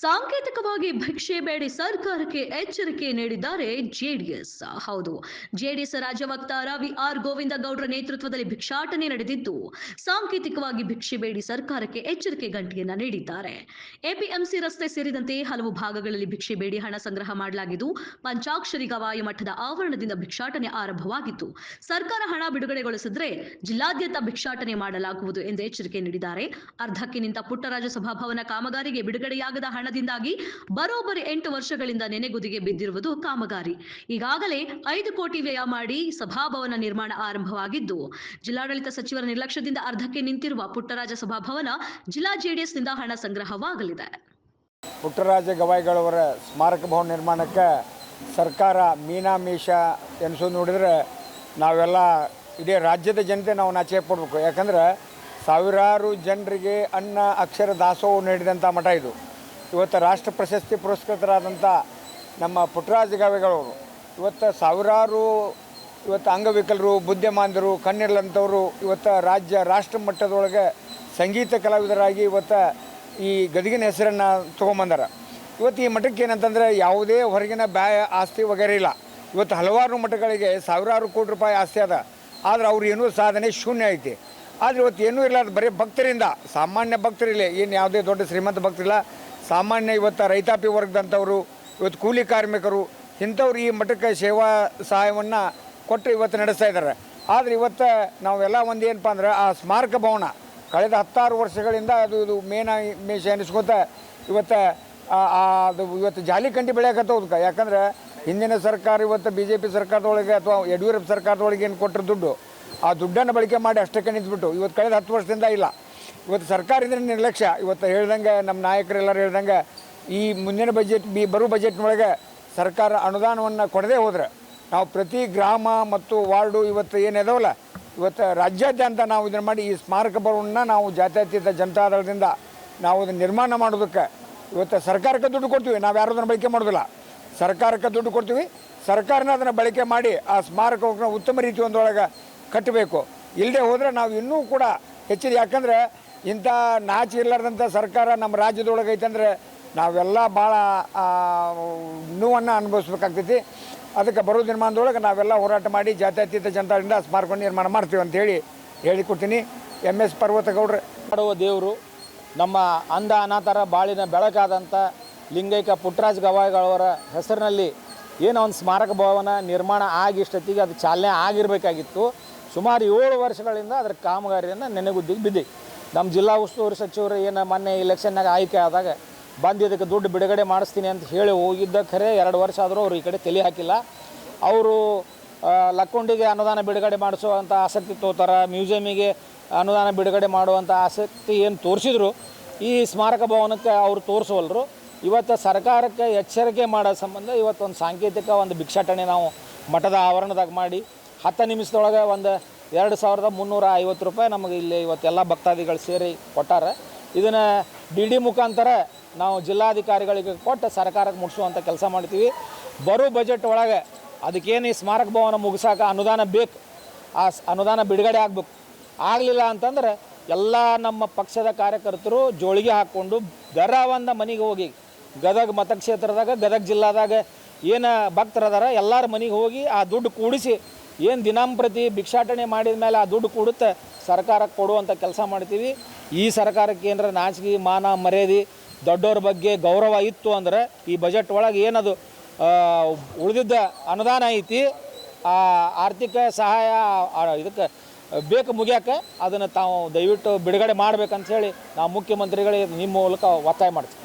ಸಾಂಕೇತಿಕವಾಗಿ ಭಿಕ್ಷೆ ಬೇಡಿ ಸರ್ಕಾರಕ್ಕೆ ಎಚ್ಚರಿಕೆ ನೀಡಿದ್ದಾರೆ ಜೆಡಿಎಸ್. ಹೌದು, ಜೆಡಿಎಸ್ ರಾಜ್ಯ ವಕ್ತಾರ ವಿ.ಆರ್. ಗೋವಿಂದ ಗೌಡ್ರ ನೇತೃತ್ವದಲ್ಲಿ ಭಿಕ್ಷಾಟನೆ ನಡೆದಿದ್ದು, ಸಾಂಕೇತಿಕವಾಗಿ ಭಿಕ್ಷೆ ಬೇಡಿ ಸರ್ಕಾರಕ್ಕೆ ಎಚ್ಚರಿಕೆ ಗಂಟೆಯನ್ನ ನೀಡಿದ್ದಾರೆ. ಎಪಿಎಂಸಿ ರಸ್ತೆ ಸೇರಿದಂತೆ ಹಲವು ಭಾಗಗಳಲ್ಲಿ ಭಿಕ್ಷೆ ಬೇಡಿ ಹಣ ಸಂಗ್ರಹ ಮಾಡಲಾಗಿದ್ದು, ಪಂಚಾಕ್ಷರಿ ಗವಾಯಿ ಮಠದ ಆವರಣದಿಂದ ಭಿಕ್ಷಾಟನೆ ಆರಂಭವಾಗಿತ್ತು. ಸರ್ಕಾರ ಹಣ ಬಿಡುಗಡೆಗೊಳಿಸಿದ್ರೆ ಜಿಲ್ಲಾದ್ಯಂತ ಭಿಕ್ಷಾಟನೆ ಮಾಡಲಾಗುವುದು ಎಂದು ಎಚ್ಚರಿಕೆ ನೀಡಿದ್ದಾರೆ. ಅರ್ಧಕ್ಕೆ ನಿಂತ ಪುಟ್ಟರಾಜ ಸಭಾಭವನ ಕಾಮಗಾರಿಗೆ ಬಿಡುಗಡೆಯಾಗದ ಹಣದಿಂದಾಗಿ ಬರೋಬ್ಬರಿ 8 ವರ್ಷಗಳಿಂದ ನೆನೆಗುದಿಗೆ ಬಿದ್ದಿರುವುದು ಕಾಮಗಾರಿ. ಈಗಾಗಲೇ 5 ಕೋಟಿ ವ್ಯಯ ಮಾಡಿ ಸಭಾಭವನ ನಿರ್ಮಾಣ ಆರಂಭವಾಗಿದ್ದು, ಜಿಲ್ಲಾಡಳಿತ ಸಚಿವರ ನಿರ್ಲಕ್ಷ್ಯದಿಂದ ಅರ್ಧಕ್ಕೆ ನಿಂತಿರುವ ಪುಟ್ಟರಾಜ ಸಭಾಭವನ ಜಿಲ್ಲಾ ಜೆಡಿಎಸ್ನಿಂದ ಹಣ ಸಂಗ್ರಹವಾಗಲಿದೆ. ಪುಟ್ಟರಾಜ ಗವಾಯಿಗಳವರ ಸ್ಮಾರಕ ಭವನ ನಿರ್ಮಾಣಕ್ಕೆ ಸರ್ಕಾರ ಮೀನಾಮೀಷ ಎನಿಸೋದು ನೋಡಿದರೆ ನಾವೆಲ್ಲ ಇಡೀ ರಾಜ್ಯದ ಜನತೆ ನಾವು ನಾಚಿಕೆ ಪಡಬೇಕು. ಯಾಕಂದರೆ ಸಾವಿರಾರು ಜನರಿಗೆ ಅನ್ನ ಅಕ್ಷರ ದಾಸೋಹ ನೀಡಿದಂಥ ಮಠ ಇದು. ಇವತ್ತು ರಾಷ್ಟ್ರ ಪ್ರಶಸ್ತಿ ಪುರಸ್ಕೃತರಾದಂಥ ನಮ್ಮ ಪುಟ್ಟರಾಜ ಗವಾಯಿಗಳವರು ಇವತ್ತು ಸಾವಿರಾರು ಅಂಗವಿಕಲರು, ಬುದ್ಧಿಮಾಂದ್ಯರು, ಕಣ್ಣಿರ್ಲಂಥವರು ಇವತ್ತು ರಾಷ್ಟ್ರ ಮಟ್ಟದೊಳಗೆ ಸಂಗೀತ ಕಲಾವಿದರಾಗಿ ಇವತ್ತು ಈ ಗದಗಿನ ಹೆಸರನ್ನು ತೊಗೊಂಬಂದಾರ. ಇವತ್ತು ಈ ಮಠಕ್ಕೆ ಏನಂತಂದರೆ ಯಾವುದೇ ಹೊರಗಿನ ಆಸ್ತಿ ವಗೇರೆ ಇಲ್ಲ. ಇವತ್ತು ಹಲವಾರು ಮಠಗಳಿಗೆ ಸಾವಿರಾರು ಕೋಟಿ ರೂಪಾಯಿ ಆಸ್ತಿ ಅದ, ಆದರೆ ಅವ್ರು ಏನೂ ಸಾಧನೆ ಶೂನ್ಯ ಐತಿ. ಆದರೆ ಇವತ್ತು ಏನೂ ಇಲ್ಲ, ಅದು ಬರೀ ಭಕ್ತರಿಂದ, ಸಾಮಾನ್ಯ ಭಕ್ತರಿಲ್ಲ, ಏನು ಯಾವುದೇ ದೊಡ್ಡ ಶ್ರೀಮಂತ ಭಕ್ತರಿಲ್ಲ, ಸಾಮಾನ್ಯ ಇವತ್ತು ರೈತಾಪಿ ವರ್ಗದಂಥವರು, ಇವತ್ತು ಕೂಲಿ ಕಾರ್ಮಿಕರು, ಇಂಥವ್ರು ಈ ಮಠಕ್ಕೆ ಸೇವಾ ಸಹಾಯವನ್ನು ಕೊಟ್ಟು ಇವತ್ತು ನಡೆಸ್ತಾ ಇದ್ದಾರೆ. ಆದರೆ ಇವತ್ತು ನಾವೆಲ್ಲ ಒಂದು ಏನಪ್ಪ ಅಂದ್ರೆ ಆ ಸ್ಮಾರಕ ಭವನ ಕಳೆದ 16 ವರ್ಷಗಳಿಂದ ಅದು ಮೇಷ ಎನಿಸ್ಕೊತ ಇವತ್ತು ಜಾಲಿಕಂಡಿ ಬೆಳೆಯಕತ್ತವ್ದು. ಯಾಕಂದ್ರೆ ಹಿಂದಿನ ಸರ್ಕಾರ ಇವತ್ತು BJP ಸರ್ಕಾರದೊಳಗೆ ಅಥವಾ ಯಡಿಯೂರಪ್ಪ ಸರ್ಕಾರದೊಳಗೆ ಏನು ಕೊಟ್ಟರು ದುಡ್ಡು, ಆ ದುಡ್ಡನ್ನು ಬಳಕೆ ಮಾಡಿ ಅಷ್ಟಕ್ಕೆ ನಿಂತ್ಬಿಟ್ಟು ಇವತ್ತು ಕಳೆದ 10 ವರ್ಷದಿಂದ ಇಲ್ಲ. ಇವತ್ತು ಸರ್ಕಾರದಿಂದ ನಿರ್ಲಕ್ಷ್ಯ. ಇವತ್ತು ಹೇಳ್ದಂಗೆ ನಮ್ಮ ನಾಯಕರೆಲ್ಲರೂ ಹೇಳ್ದಂಗೆ ಈ ಮುಂದಿನ ಬರೋ ಬಜೆಟ್ನೊಳಗೆ ಸರ್ಕಾರ ಅನುದಾನವನ್ನು ಕೊಡದೇ ಹೋದರೆ ನಾವು ಪ್ರತಿ ಗ್ರಾಮ ಮತ್ತು ವಾರ್ಡು ಇವತ್ತು ಏನಿದಾವಲ್ಲ, ಇವತ್ತು ರಾಜ್ಯಾದ್ಯಂತ ನಾವು ಇದನ್ನು ಮಾಡಿ ಈ ಸ್ಮಾರಕ ಭವನನ್ನ ನಾವು ಜಾತ್ಯತೀತ ಜನತಾದಳದಿಂದ ನಾವು ಅದನ್ನು ನಿರ್ಮಾಣ ಮಾಡೋದಕ್ಕೆ ಇವತ್ತು ಸರ್ಕಾರಕ್ಕೆ ದುಡ್ಡು ಕೊಡ್ತೀವಿ. ನಾವು ಯಾರು ಅದನ್ನು ಬಳಕೆ ಮಾಡೋದಿಲ್ಲ, ಸರ್ಕಾರಕ್ಕೆ ದುಡ್ಡು ಕೊಡ್ತೀವಿ. ಸರ್ಕಾರನ ಅದನ್ನು ಬಳಕೆ ಮಾಡಿ ಆ ಸ್ಮಾರಕವನ್ನು ಉತ್ತಮ ರೀತಿ ಒಂದೊಳಗೆ ಕಟ್ಟಬೇಕು. ಇಲ್ಲದೆ ಹೋದರೆ ನಾವು ಇನ್ನೂ ಕೂಡ ಹೆಚ್ಚಿದೆ. ಯಾಕಂದರೆ ಇಂಥ ನಾಚಿ ಇರಲಾರ್ದಂಥ ಸರ್ಕಾರ ನಮ್ಮ ರಾಜ್ಯದೊಳಗೆ ಐತಂದರೆ ನಾವೆಲ್ಲ ಭಾಳ ನೋವನ್ನು ಅನುಭವಿಸ್ಬೇಕಾಗ್ತೈತಿ. ಅದಕ್ಕೆ ಬರೋ ನಿರ್ಮಾಣದೊಳಗೆ ನಾವೆಲ್ಲ ಹೋರಾಟ ಮಾಡಿ ಜಾತ್ಯತೀತ ಜನತಾದಿಂದ ಸ್ಮಾರಕವನ್ನು ನಿರ್ಮಾಣ ಮಾಡ್ತೀವಿ ಅಂತೇಳಿ ಹೇಳಿಕೊಡ್ತೀನಿ. MS ಪರ್ವತಗೌಡ್ರೆ ಮಾಡುವ ದೇವರು ನಮ್ಮ ಅಂಧ ಅನಾಥರ ಬಾಳಿನ ಬೆಳಕಾದಂಥ ಲಿಂಗೈಕ ಪುಟ್ಟರಾಜ ಗವಾಯಿಗಳವರ ಹೆಸರಿನಲ್ಲಿ ಏನೋ ಒಂದು ಸ್ಮಾರಕ ಭವನ ನಿರ್ಮಾಣ ಆಗಿಷ್ಟೊತ್ತಿಗೆ ಅದು ಚಾಲನೆ ಆಗಿರಬೇಕಾಗಿತ್ತು. ಸುಮಾರು 7 ವರ್ಷಗಳಿಂದ ಅದರ ಕಾಮಗಾರಿಯನ್ನು ನೆನೆಗುದ್ದಿಗೆ ಬಿದ್ದಿ. ನಮ್ಮ ಜಿಲ್ಲಾ ಉಸ್ತುವಾರಿ ಸಚಿವರು ಏನು ಮೊನ್ನೆ ಇಲೆಕ್ಷನ್ನಾಗ ಆಯ್ಕೆ ಆದಾಗ ಬಂದು ಇದಕ್ಕೆ ದುಡ್ಡು ಬಿಡುಗಡೆ ಮಾಡಿಸ್ತೀನಿ ಅಂತ ಹೇಳಿ ಹೋಗಿದ್ದ ಖರೆ 2 ವರ್ಷ ಆದರೂ ಅವರು ಈ ಕಡೆ ತಲೆ ಹಾಕಿಲ್ಲ. ಅವರು ಲಕ್ಕೊಂಡಿಗೆ ಅನುದಾನ ಬಿಡುಗಡೆ ಮಾಡಿಸುವಂಥ ಆಸಕ್ತಿ ತೋತಾರ, ಮ್ಯೂಸಿಯಮಿಗೆ ಅನುದಾನ ಬಿಡುಗಡೆ ಮಾಡುವಂಥ ಆಸಕ್ತಿ ಏನು ತೋರಿಸಿದ್ರು, ಈ ಸ್ಮಾರಕ ಭವನಕ್ಕೆ ಅವರು ತೋರಿಸವಲ್ರು. ಇವತ್ತು ಸರ್ಕಾರಕ್ಕೆ ಎಚ್ಚರಿಕೆ ಮಾಡೋ ಸಂಬಂಧ ಇವತ್ತೊಂದು ಸಾಂಕೇತಿಕ ಒಂದು ಭಿಕ್ಷಾಟನೆ ನಾವು ಮಠದ ಆವರಣದಾಗ ಮಾಡಿ 10 ನಿಮಿಷದೊಳಗೆ ಒಂದು 2350 ರೂಪಾಯಿ ನಮಗೆ ಇಲ್ಲಿ ಇವತ್ತೆಲ್ಲ ಭಕ್ತಾದಿಗಳು ಸೇರಿ ಕೊಟ್ಟಾರೆ. ಇದನ್ನು DD ಮುಖಾಂತರ ನಾವು ಜಿಲ್ಲಾಧಿಕಾರಿಗಳಿಗೆ ಕೊಟ್ಟು ಸರ್ಕಾರಕ್ಕೆ ಮುಟ್ಟಿಸುವಂಥ ಕೆಲಸ ಮಾಡ್ತೀವಿ. ಬರೋ ಬಜೆಟ್ ಒಳಗೆ ಅದಕ್ಕೇನು ಈ ಸ್ಮಾರಕ ಭವನ ಮುಗಿಸಾಕ ಅನುದಾನ ಬೇಕು, ಆ ಅನುದಾನ ಬಿಡುಗಡೆ ಆಗಬೇಕು. ಆಗಲಿಲ್ಲ ಅಂತಂದ್ರೆ ಎಲ್ಲ ನಮ್ಮ ಪಕ್ಷದ ಕಾರ್ಯಕರ್ತರು ಜೋಳಿಗೆ ಹಾಕ್ಕೊಂಡು ಒಂದು ಮನೆಗೆ ಹೋಗಿ ಗದಗ ಮತಕ್ಷೇತ್ರದಾಗ, ಗದಗ ಜಿಲ್ಲಾದಾಗ ಏನು ಭಕ್ತರದಾರ ಎಲ್ಲರ ಮನೆಗೆ ಹೋಗಿ ಆ ದುಡ್ಡು ಕೂಡಿಸಿ ಏನು ದಿನಂಪ್ರತಿ ಭಿಕ್ಷಾಟನೆ ಮಾಡಿದ ಮೇಲೆ ಆ ದುಡ್ಡು ಕೂಡುತ್ತೆ ಸರ್ಕಾರಕ್ಕೆ ಕೊಡುವಂಥ ಕೆಲಸ ಮಾಡ್ತೀವಿ. ಈ ಸರ್ಕಾರಕ್ಕೆ ಏನಾರ ನಾಚಿಕೆ ಮಾನ ಮರ್ಯಾದೆ ದೊಡ್ಡವ್ರ ಬಗ್ಗೆ ಗೌರವ ಇತ್ತು ಅಂದರೆ ಈ ಬಜೆಟ್ ಒಳಗೆ ಏನದು ಉಳಿದಿದ್ದ ಅನುದಾನ ಐತಿ, ಆ ಆರ್ಥಿಕ ಸಹಾಯ ಇದಕ್ಕೆ ಬೇಕು ಮುಗಿಯೋಕ್ಕೆ ಅದನ್ನು ತಾವು ದಯವಿಟ್ಟು ಬಿಡುಗಡೆ ಮಾಡ್ಬೇಕಂತ ಹೇಳಿ ನಾವು ಮುಖ್ಯಮಂತ್ರಿಗಳಿಗೆ ನಿಮ್ಮ ಮೂಲಕ ಒತ್ತಾಯ ಮಾಡ್ತೀವಿ.